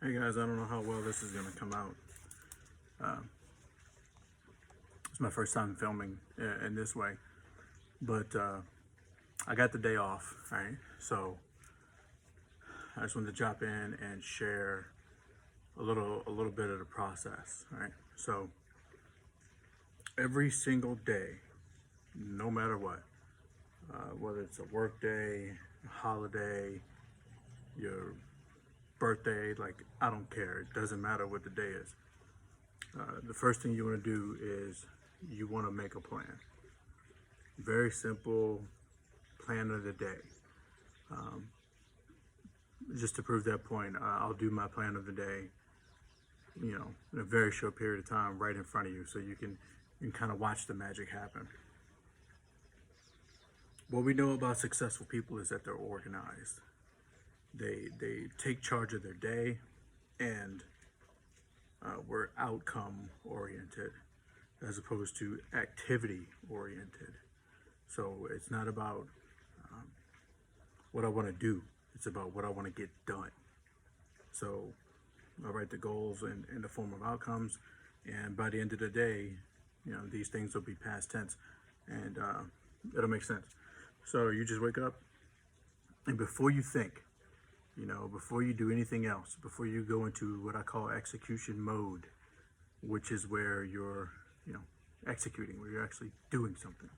Hey guys, I don't know how well this is gonna come out. It's my first time filming in this way, but I got the day off, right? So I just wanted to drop in and share a little bit of the process, right? So every single day, no matter what, whether it's a work day, a holiday, your birthday, like I don't care. It doesn't matter what the day is. The first thing you want to do is you want to make a plan. Very simple plan of the day. Just to prove that point, I'll do my plan of the day, in a very short period of time right in front of you so you can kind of watch the magic happen. What we know about successful people is that they're organized. They take charge of their day, and we're outcome oriented as opposed to activity oriented. So it's not about what I want to do, it's about what I want to get done. So I write the goals in the form of outcomes, and by the end of the day, these things will be past tense, and it'll make sense. So you just wake up, and before you think, before you do anything else, before you go into what I call execution mode, which is where you're, executing, where you're actually doing something.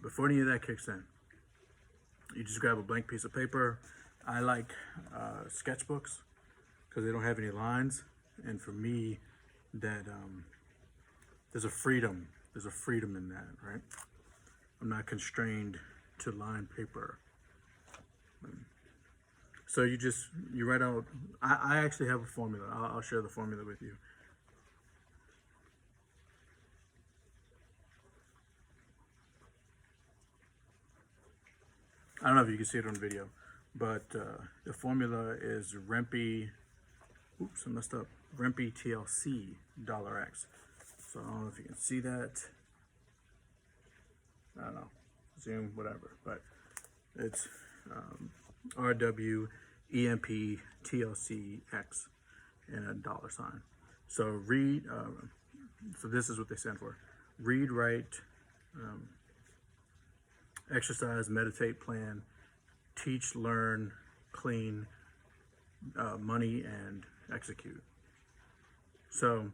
Before any of that kicks in, you just grab a blank piece of paper. I like sketchbooks because they don't have any lines, and for me, that there's a freedom in that, right? I'm not constrained to line paper. So you write out, I actually have a formula. I'll share the formula with you. I don't know if you can see it on video, but the formula is Rempe, oops, I messed up, Rempe TLC $X. So I don't know if you can see that. I don't know, zoom, whatever, but it's RW EMP TLC X and a $. So read, so this is what they stand for. Read, write, exercise, meditate, plan, teach, learn, clean, money, and execute. So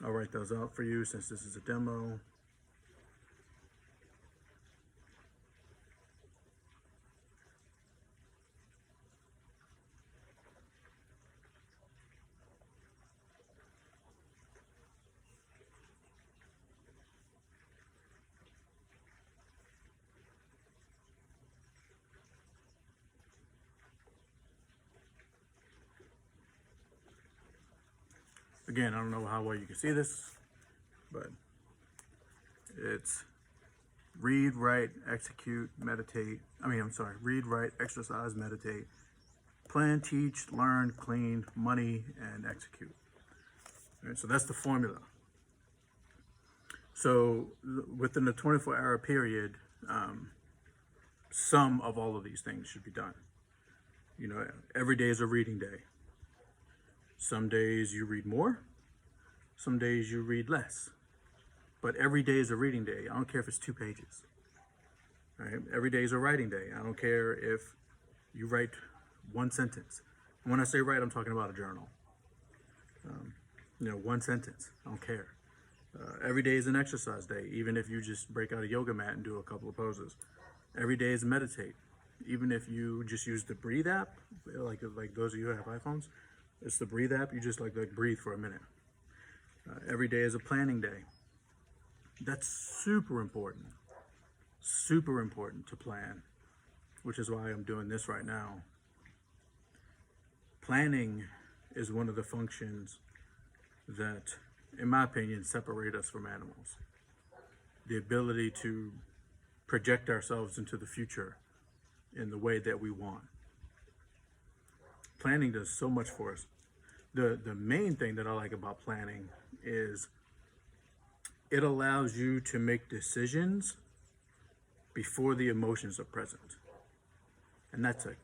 I'll write those out for you since this is a demo. Again, I don't know how well you can see this, but it's read, write, execute, meditate. Read, write, exercise, meditate, plan, teach, learn, clean, money, and execute. All right, so that's the formula. So within the 24-hour period, some of all of these things should be done. Every day is a reading day. Some days you read more, some days you read less. But every day is a reading day. I don't care if it's 2 pages. Right? Every day is a writing day. I don't care if you write 1 sentence. And when I say write, I'm talking about a journal. 1 sentence. I don't care. Every day is an exercise day, even if you just break out a yoga mat and do a couple of poses. Every day is meditate. Even if you just use the Breathe app, like those of you who have iPhones, it's the Breathe app. You just like breathe for a minute. Every day is a planning day. That's super important to plan, which is why I'm doing this right now. Planning is one of the functions that, in my opinion, separate us from animals. The ability to project ourselves into the future in the way that we want. Planning does so much for us. The main thing that I like about planning is it allows you to make decisions before the emotions are present. And that's a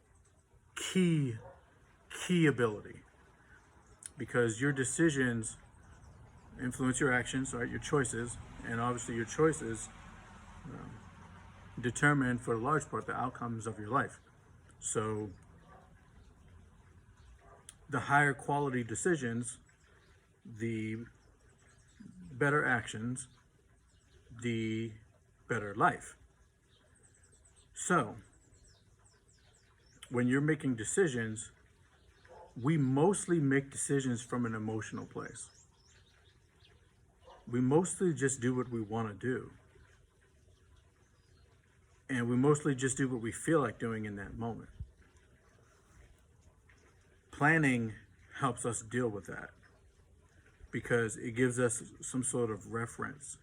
key key ability, because your decisions influence your actions, right? Your choices, and obviously your choices determine, for the large part, the outcomes of your life. So the higher quality decisions, the better actions, the better life. So when you're making decisions, we mostly make decisions from an emotional place. We mostly just do what we want to do. And we mostly just do what we feel like doing in that moment. Planning helps us deal with that because it gives us some sort of reference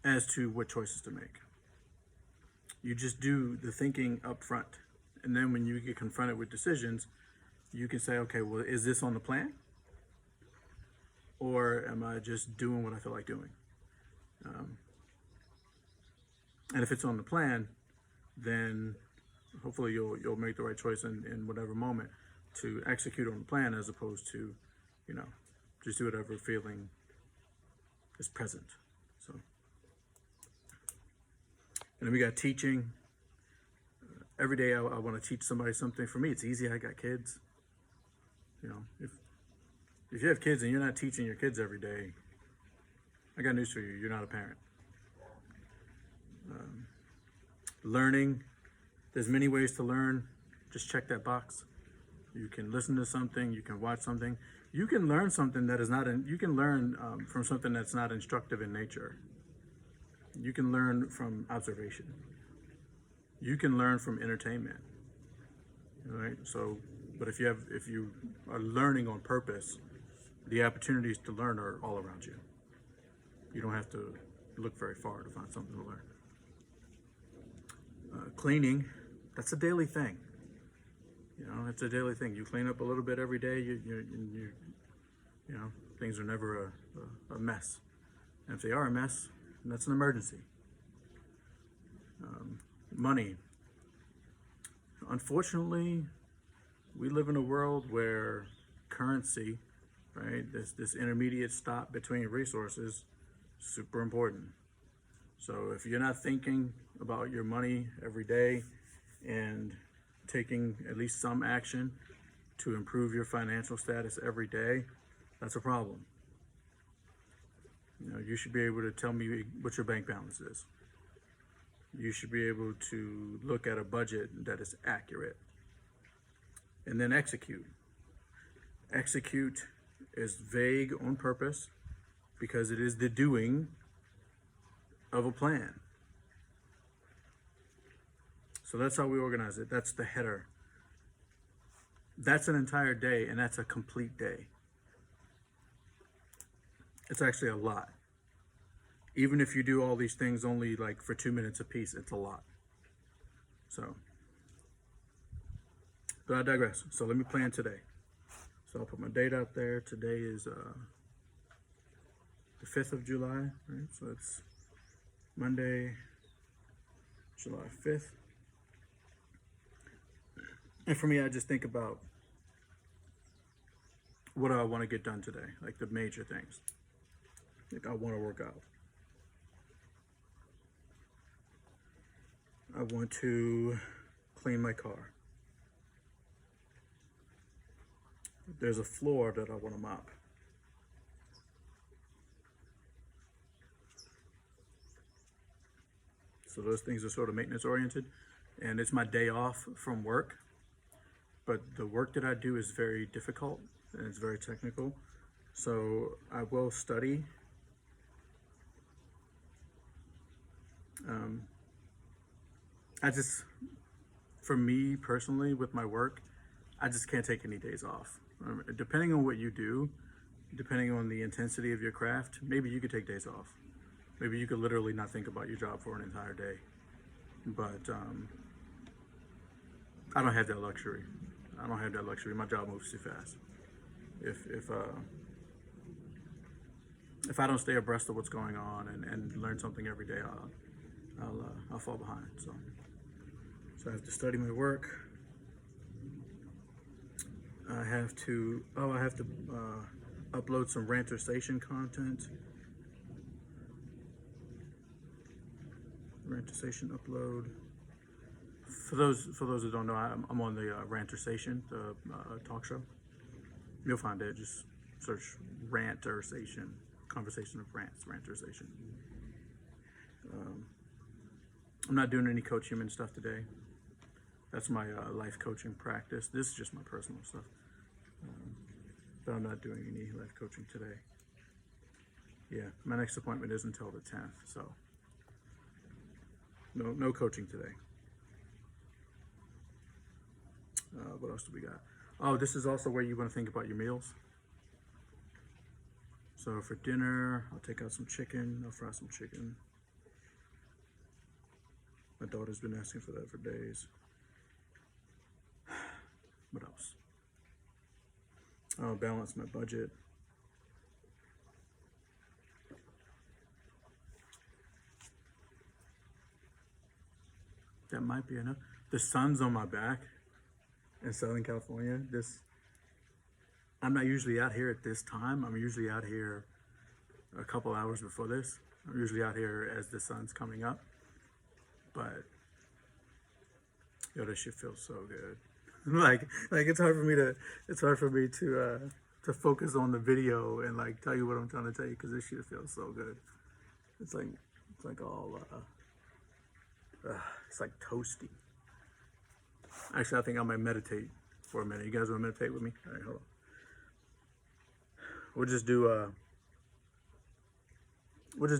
as to what choices to make. You just do the thinking up front. And then when you get confronted with decisions, you can say, okay, well, is this on the plan? Or am I just doing what I feel like doing? And if it's on the plan, then hopefully you'll make the right choice in whatever moment to execute on the plan, as opposed to, just do whatever feeling is present. So, and then we got teaching. Every day I want to teach somebody something. For me, it's easy. I got kids. If you have kids and you're not teaching your kids every day, I got news for you. You're not a parent. Learning, there's many ways to learn. Just check that box. You can listen to something. You can watch something. You can learn something that is not. You can learn from something that's not instructive in nature. You can learn from observation. You can learn from entertainment. Right. So, but if you are learning on purpose, the opportunities to learn are all around you. You don't have to look very far to find something to learn. Cleaning, that's a daily thing. It's a daily thing. You clean up a little bit every day. Things are never a mess. And if they are a mess, that's an emergency. Money. Unfortunately, we live in a world where currency, right, this intermediate stop between resources, super important. So if you're not thinking about your money every day and taking at least some action to improve your financial status every day, that's a problem. You should be able to tell me what your bank balance is. You should be able to look at a budget that is accurate. And then execute. Execute is vague on purpose because it is the doing of a plan. So that's how we organize it. That's the header. That's an entire day, and that's a complete day. It's actually a lot. Even if you do all these things only like for 2 minutes a piece, it's a lot. So, but I digress. So let me plan today. So I'll put my date out there. Today is the 5th of July, right? So it's Monday, July 5th. And for me, I just think about what do I want to get done today, like the major things. Like I want to work out. I want to clean my car. There's a floor that I want to mop. So those things are sort of maintenance oriented, and it's my day off from work. But the work that I do is very difficult and it's very technical. So I will study. For me personally, with my work, I just can't take any days off. Depending on what you do, depending on the intensity of your craft, maybe you could take days off. Maybe you could literally not think about your job for an entire day. But I don't have that luxury. My job moves too fast. If I don't stay abreast of what's going on and learn something every day, I'll fall behind. So I have to study my work, I have to upload some Ranter Station content. Ranter Station upload. For those who don't know, I'm on the Ranter Station, the talk show. You'll find it. Just search Ranter Station, conversation of rants, Ranter Station. I'm not doing any Coach Human stuff today. That's my life coaching practice. This is just my personal stuff. But I'm not doing any life coaching today. Yeah, my next appointment is until the 10th, so no coaching today. What else do we got? Oh, this is also where you want to think about your meals. So for dinner, I'll take out some chicken. I'll fry some chicken. My daughter's been asking for that for days. What else? I'll balance my budget. That might be enough. The sun's on my back in Southern California. I'm not usually out here at this time. I'm usually out here a couple hours before this. I'm usually out here as the sun's coming up. But yo, this shit feels so good. like it's hard for me to focus on the video and like tell you what I'm trying to tell you, because this shit feels so good. It's like all it's like toasty. Actually, I think I might meditate for a minute. You guys want to meditate with me? All right, hold on. We'll just do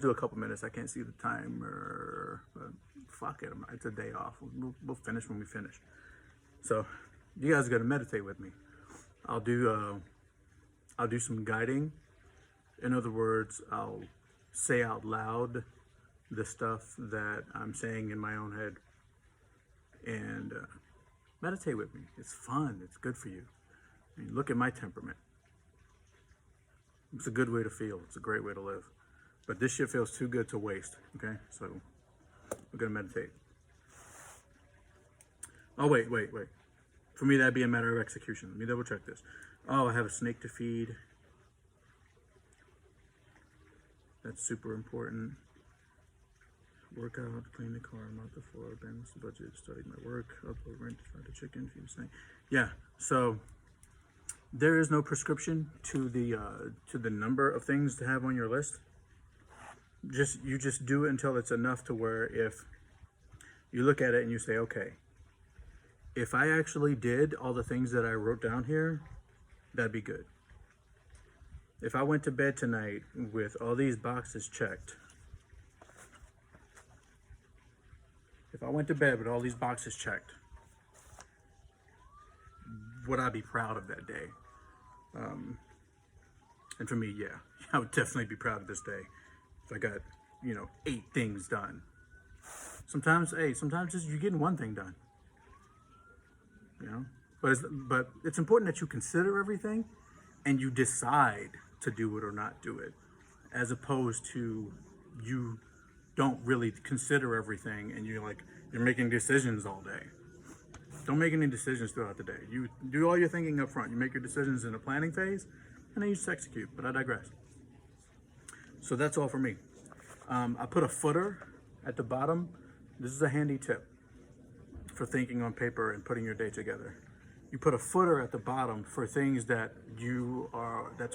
a couple minutes. I can't see the timer, but fuck it. It's a day off. We'll finish when we finish. So you guys got to meditate with me. I'll do some guiding. In other words, I'll say out loud the stuff that I'm saying in my own head, and meditate with me. It's fun. It's good for you. I mean, look at my temperament. It's a good way to feel. It's a great way to live. But this shit feels too good to waste. Okay, so we're gonna meditate. Oh wait. For me, that'd be a matter of execution. Let me double check this. Oh, I have a snake to feed. That's super important. Work out, clean the car, mop the floor, balance the budget, study my work, upload, rent, fry the chicken, feed the snake. Yeah, so there is no prescription to the number of things to have on your list. You just do it until it's enough to where if you look at it and you say, okay, if I actually did all the things that I wrote down here, that'd be good. If I went to bed tonight with all these boxes checked, would I be proud of that day? And for me, yeah, I would definitely be proud of this day if I got, 8 things done. Sometimes just you're getting one thing done, But it's important that you consider everything and you decide to do it or not do it, as opposed to you don't really consider everything and you're making decisions all day. Don't make any decisions throughout the day. You do all your thinking up front. You make your decisions in the planning phase, and then you just execute. But I digress. So that's all for me. I put a footer at the bottom. This is a handy tip for thinking on paper and putting your day together. You put a footer at the bottom for things that's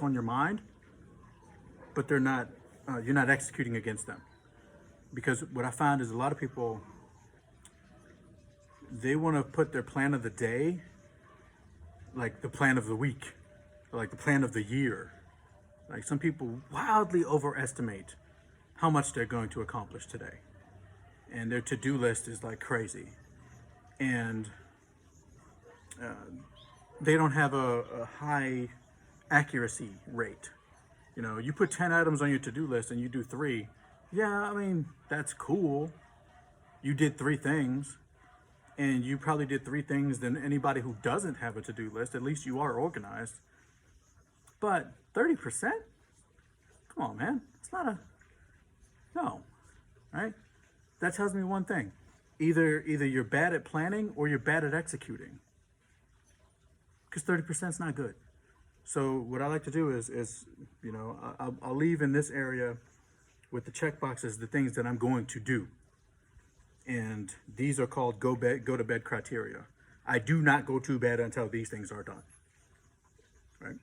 on your mind, but they're not. You're not executing against them. Because what I find is a lot of people, they want to put their plan of the day like the plan of the week, or like the plan of the year. Like some people wildly overestimate how much they're going to accomplish today. And their to-do list is like crazy. And they don't have a high accuracy rate. You put 10 items on your to-do list and you do 3. Yeah, I mean, that's cool. You did 3 things. And you probably did 3 things than anybody who doesn't have a to-do list. At least you are organized. But 30%? Come on, man. It's not no, right? That tells me one thing. Either you're bad at planning or you're bad at executing. because 30% is not good. So what I like to do is you know, I'll leave in this area with the check boxes the things that I'm going to do, and these are called go to bed criteria. I do not go to bed until these things are done, right?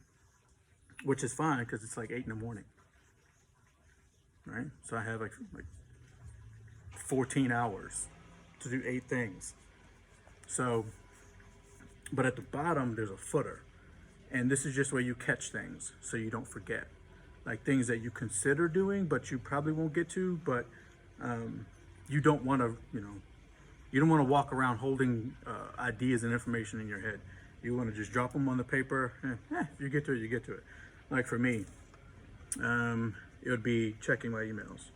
Which is fine because it's like 8 in the morning, right? So I have like 14 hours to do 8 things. So, but at the bottom there's a footer, and this is just where you catch things so you don't forget, like things that you consider doing but you probably won't get to, but you don't want to, you know, you don't want to walk around holding ideas and information in your head. You want to just drop them on the paper. If you get to it, you get to it. Like for me, it would be checking my emails.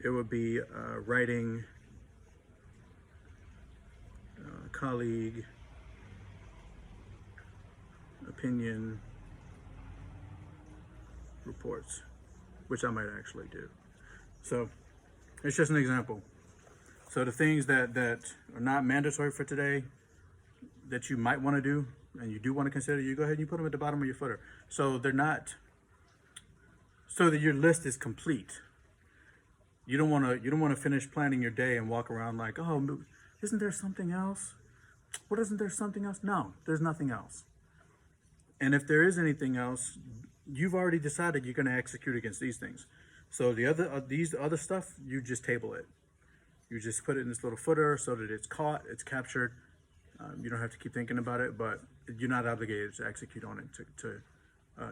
It would be writing colleague opinion reports, which I might actually do. So it's just an example. So the things that are not mandatory for today that you might want to do and you do want to consider, you go ahead and you put them at the bottom of your footer. So they're not, so that your list is complete. You don't want to finish planning your day and walk around like, oh, isn't there something else? What, isn't there something else? No, there's nothing else. And if there is anything else, you've already decided you're going to execute against these things. So the other these other stuff, you just table it. You just put it in this little footer so that it's caught, it's captured. You don't have to keep thinking about it, but you're not obligated to execute on it to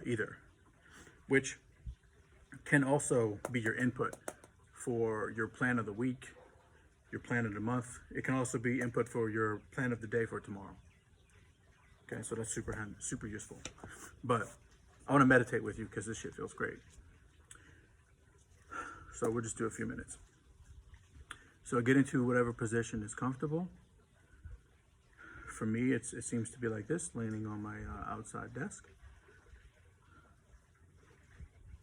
either, which can also be your input for your plan of the week, your plan of the month. It can also be input for your plan of the day for tomorrow. Okay, so that's super useful. But I want to meditate with you because this shit feels great. So we'll just do a few minutes. So get into whatever position is comfortable. For me, it seems to be like this, leaning on my outside desk.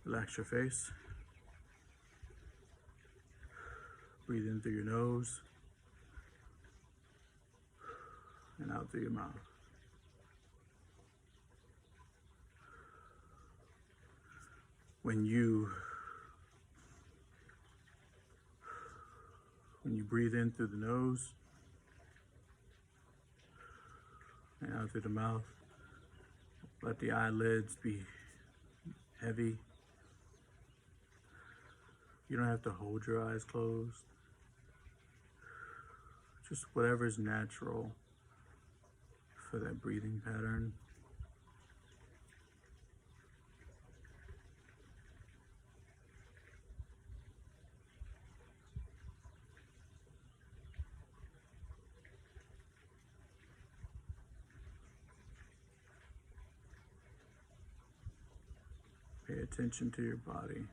Relax your face. Breathe in through your nose and out through your mouth. When you breathe in through the nose and out through the mouth, let the eyelids be heavy. You don't have to hold your eyes closed. Just whatever is natural for that breathing pattern. Pay attention to your body.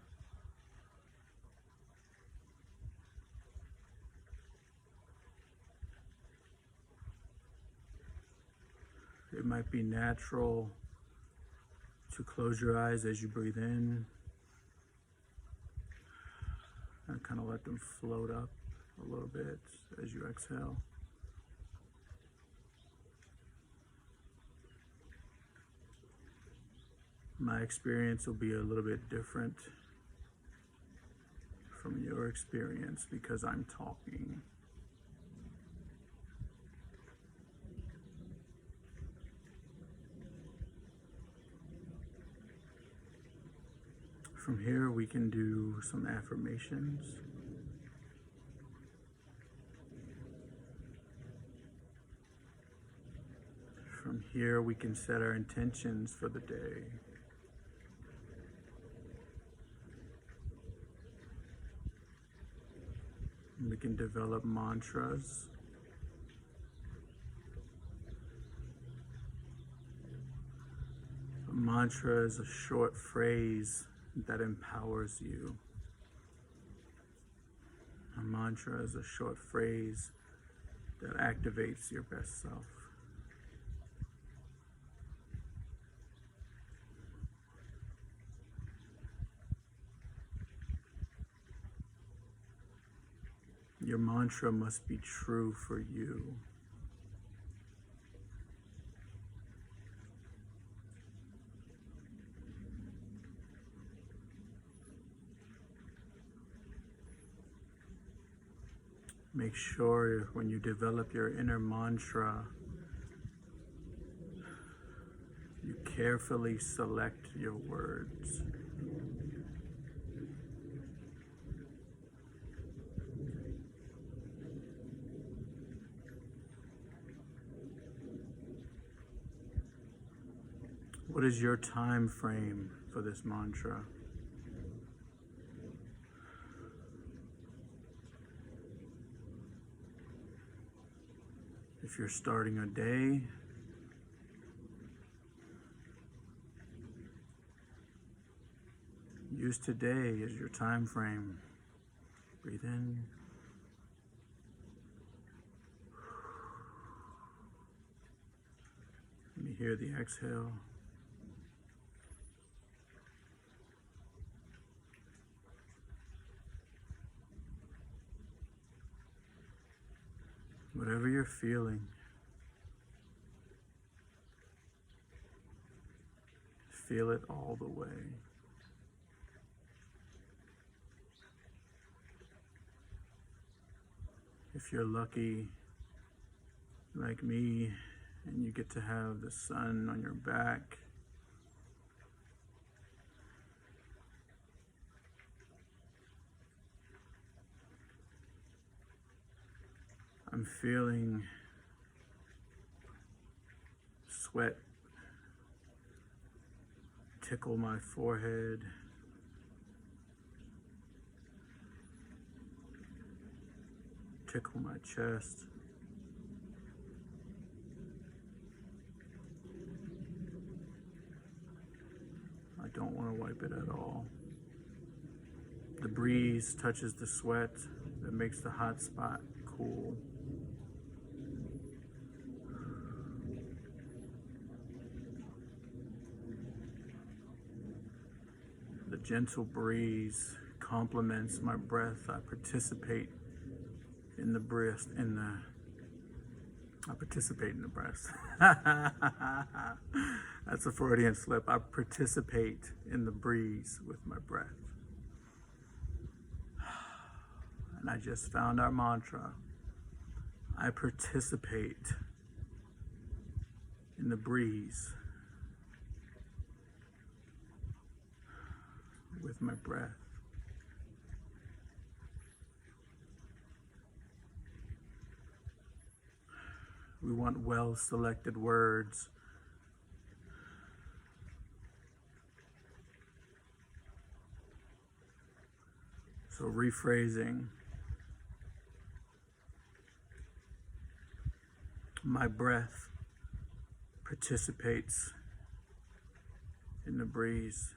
It might be natural to close your eyes as you breathe in and kind of let them float up a little bit as you exhale. My experience will be a little bit different from your experience because I'm talking. From here, we can do some affirmations. From here, we can set our intentions for the day. We can develop mantras. A mantra is a short phrase that empowers you. A mantra is a short phrase that activates your best self. Your mantra must be true for you. Make sure when you develop your inner mantra, you carefully select your words. What is your time frame for this mantra? If you're starting a day, use today as your time frame. Breathe in. Let me hear the exhale. Whatever you're feeling, feel it all the way. If you're lucky, like me, and you get to have the sun on your back, I'm feeling sweat tickle my forehead. Tickle my chest. I don't want to wipe it at all. The breeze touches the sweat that makes the hot spot cool. The gentle breeze complements my breath. I participate in the breath, I participate in the breath. That's a Freudian slip. I participate in the breeze with my breath. And I just found our mantra. I participate in the breeze with my breath. We want well-selected words. So rephrasing. My breath participates in the breeze.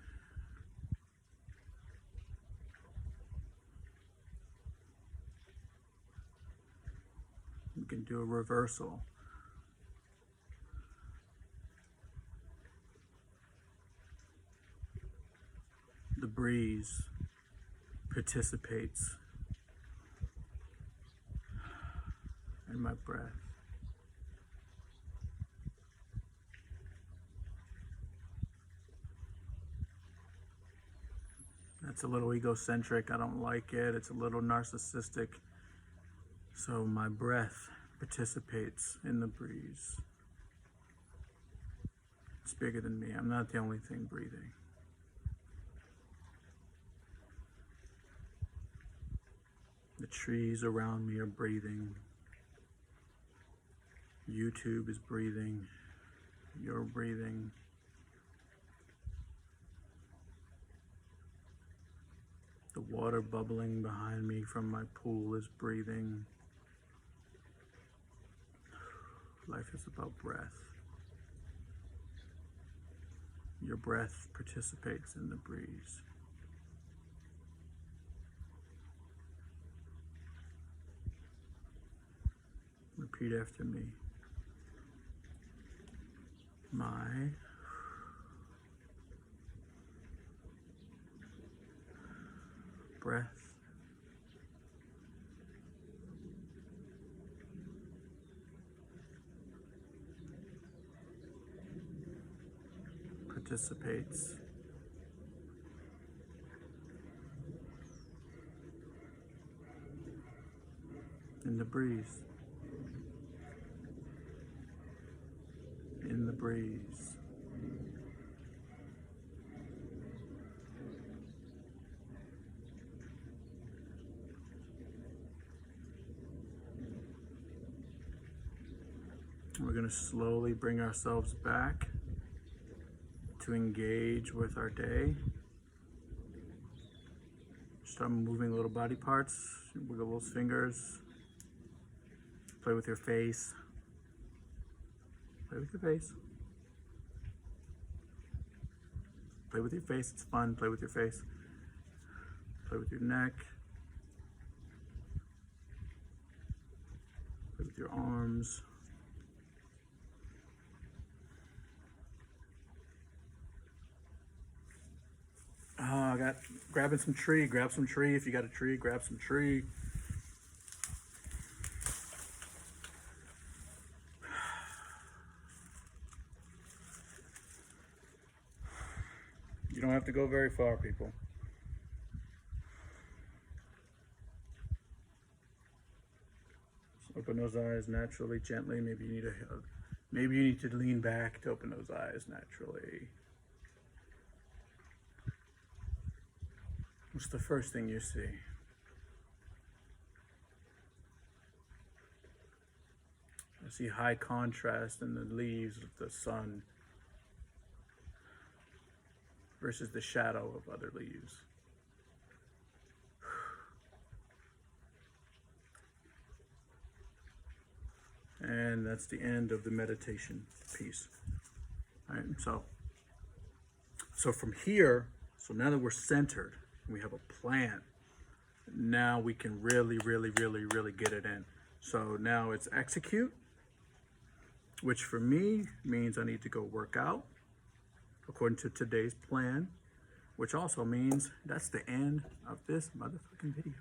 You can do a reversal. The breeze participates in my breath. That's a little egocentric. I don't like it. It's a little narcissistic. So my breath participates in the breeze. It's bigger than me. I'm not the only thing breathing. The trees around me are breathing. YouTube is breathing. You're breathing. The water bubbling behind me from my pool is breathing. Life is about breath. Your breath participates in the breeze. Repeat after me. My breath dissipates. In the breeze. In the breeze. We're going to slowly bring ourselves back to engage with our day. Start moving little body parts, wiggle those fingers, play with your face. Play with your face. Play with your face, it's fun. Play with your face. Play with your neck. Play with your arms. Oh, I got grabbing some tree. Grab some tree. If you got a tree, grab some tree. You don't have to go very far, people. Just open those eyes naturally, gently. Maybe you need to lean back to open those eyes naturally. What's the first thing you see? I see high contrast in the leaves of the sun versus the shadow of other leaves. And that's the end of the meditation piece. All right, so from here, so now that we're centered, we have a plan. Now we can really get it in. So now it's execute, which for me means I need to go work out according to today's plan, which also means that's the end of this motherfucking video.